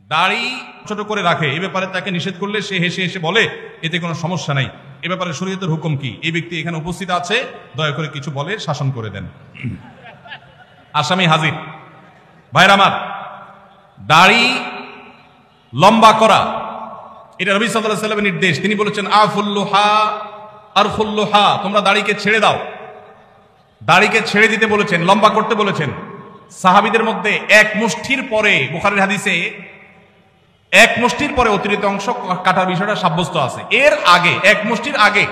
দাড়ি ছোট করে রাখে, এ ব্যাপারে তাকে নিষেধ করলে সে হেসে হেসে বলে এতে কোনো সমস্যা নাই, এ ব্যাপারে শরীয়তের হুকুম কি? এই ব্যক্তি এখানে উপস্থিত আছে, দয়া করে কিছু বলে শাসন করে দেন। আসামি হাজির। ভাইরা আমার, দাড়ি লম্বা করা এটা নবী সাল্লাল্লাহু আলাইহি ওয়াসাল্লামের নির্দেশ। তিনি বলেছেন আফুল্লুহা আরফুল্লুহা, তোমরা দাড়িকে ছেড়ে দাও। দাড়িকে ছেড়ে দিতে বলেছেন, লম্বা করতে বলেছেন। সাহাবীদের মধ্যে এক মুষ্টির পরে, বুখারীর হাদিসে এক মুষ্টির পরে অতিরিক্ত অংশ কাটার বিষয়টা সাব্যস্ত আছে। এর আগে এক মুষ্টির আগে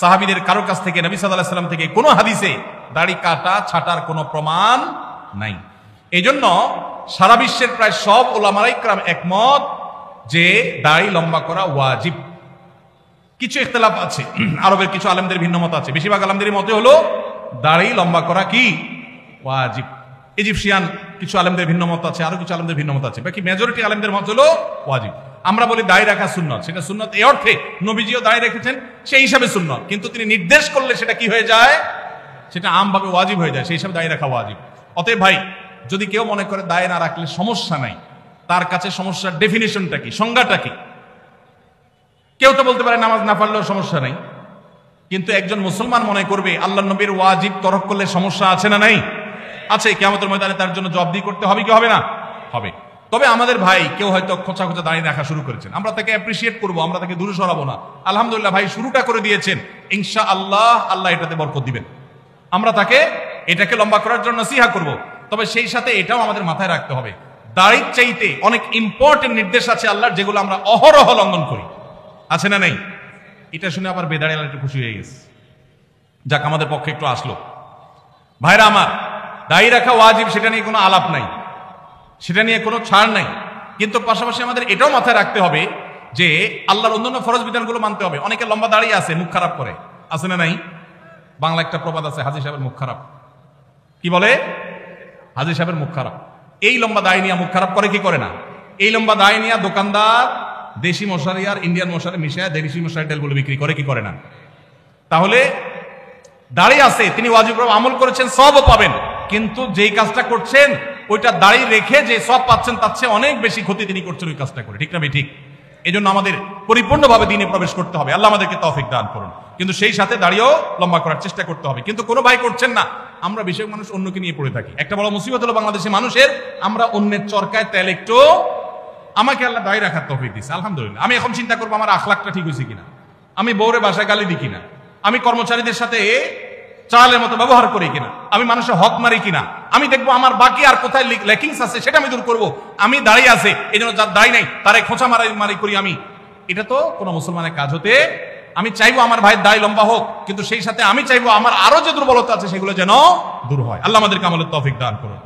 সাহাবীদের কারো কাছ থেকে, নবী সাল্লাল্লাহু আলাইহি ওয়াসাল্লাম থেকে কোনো হাদিসে দাড়ি কাটা ছাটার কোনো প্রমাণ নাই। এজন্য সারা বিশ্বের প্রায় সব উলামায়ে ইকরাম একমত যে দাড়ি লম্বা করা ওয়াজিব। কিছু ইখতিলাফ আছে, আরবের কিছু আলেমদের ভিন্ন মত আছে। বেশিরভাগ আলেমদের মতে হলো দাড়ি লম্বা করা কি ওয়াজিব। ইজিপশিয়ান কিছু আলেমদের ভিন্ন মত আছে, আরো কিছু আলেমদের ভিন্ন মত আছে। বাকি মেজরিটি আলেমদের মত হলো ওয়াজিব। আমরা বলি দাড়ি রাখা সুন্নত, সেটা সুন্নত এই অর্থে নবীজিও দাড়ি রেখেছেন, সেই হিসাবে সুন্নত। কিন্তু তিনি নির্দেশ করলে সেটা কি হয়ে যায়? সেটা আমভাবে ওয়াজিব হয়ে যায়, সেই হিসাবে দাড়ি রাখা ওয়াজিব। অতএব ভাই, যদি কেউ মনে করে দাড়ি না রাখলে সমস্যা নাই, তার কাছে সমস্যার ডেফিনিশনটা কি, সংজ্ঞাটা কি? কেউ তো বলতে পারে নামাজ না পড়লেও সমস্যা নাই, কিন্তু একজন মুসলমান মনে করবে আল্লাহর নবীর ওয়াজিব তরক করলে সমস্যা আছে না নাই? আছে। কিয়ামতের ময়দানে তার জন্য জবাবদিহি করতে হবে কি হবে না? হবে। তবে আমাদের ভাই কেউ হয়তো খোঁচা খোঁচা দাঁড়িয়ে রাখা শুরু করেছেন, আমরা তাকে অ্যাপ্রিসিয়েট করবো, আমরা তাকে দূরে সরাবো না। আলহামদুলিল্লাহ ভাই শুরুটা করে দিয়েছেন, ইনশাআল্লাহ আল্লাহ এটাতে বরকত দিবেন। আমরা তাকে এটাকে লম্বা করার জন্য নসিহা করব। তবে সেই সাথে এটাও আমাদের মাথায় রাখতে হবে, দাড়ির চাইতে অনেক ইম্পর্টেন্ট নির্দেশ আছে আল্লাহর, যেগুলো আমরা অহরহ লঙ্ঘন করি। আছে না নেই? এটা শুনে আবার বেদাড়ি আল্লাহ একটু খুশি হয়ে গেছে, যাক আমাদের পক্ষে একটু আসলো। ভাইরা আমার, দাড়ি রাখা ওয়াজিব, সেটা নিয়ে কোনো আলাপ নাই, সেটা নিয়ে কোনো ছাড় নাই। কিন্তু পাশাপাশি আমাদের এটাও মাথায় রাখতে হবে যে আল্লাহর অন্যান্য ফরজ বিধানগুলো মানতে হবে। অনেকে লম্বা দাড়ি আছে, মুখ খারাপ করে, আছে না নাই? বাংলা একটা প্রবাদ আছে, হাজী সাহেবের মুখ খারাপ। কি বলে? হাজী সাহেবের মুখ খারাপ। এই লম্বা দাড়ি নিয়ে মুখ খারাপ করে কি করে না? এই লম্বা দাড়ি নিয়ে দোকানদার দেশি মশারি আর ইন্ডিয়ান মশারি মিশিয়ে দেশি মশারি তেলগুলো বিক্রি করে কি করে না? তাহলে দাড়ি আছে, তিনি ওয়াজিব আমল করেছেন, সবও পাবেন, কিন্তু যেই কাজটা করছেন ওইটা দাড়ি রেখে যে সব পাচ্ছেন তার চেয়ে অনেক বেশি ক্ষতি তিনি করছেন ওই কাজটা করে। ঠিক না? ঠিক। এই জন্য আমাদের পরিপূর্ণভাবে দ্বীনে প্রবেশ করতে হবে, আল্লাহ আমাদেরকে তৌফিক দান করুন। কিন্তু সেই সাথে দাড়িও লম্বা করার চেষ্টা করতে হবে। কিন্তু কোনো ভাই করছেন না, আমরা বেশিরভাগ মানুষ অন্যকে নিয়ে পড়ে থাকি। একটা বড় মুসিবত হলো বাংলাদেশের মানুষের, আমরা অন্যের চরকায় তেল একটু, আমাকে আল্লাহ দাড়ি রাখার তৌফিক দিয়েছে, আলহামদুলিল্লাহ। আমি এখন চিন্তা করবো আমার আখলাকটা ঠিক হয়েছে কিনা, আমি বউরে বাসায় গালি দিই কিনা, আমি কর্মচারীদের সাথে চালের মতো ব্যবহার করি কিনা, আমি মানুষের হক মারি কিনা, আমি দেখবো আমার বাকি আর কোথায় ল্যাকিংস আছে সেটা আমি দূর করবো। আমি দাঁড়িয়ে আছে, এই জন্য যার দাঁড়িয়ে নাই তারে খোঁচা মারি করি আমি, এটা তো কোনো মুসলমানের কাজ হতে। আমি চাইবো আমার ভাইয়ের দাড়ি লম্বা হোক, কিন্তু সেই সাথে আমি চাইবো আমার আরো যে দুর্বলতা আছে সেগুলো যেন দূর হয়। আল্লাহ আমাদেরকে আমলের তৌফিক দান করুন।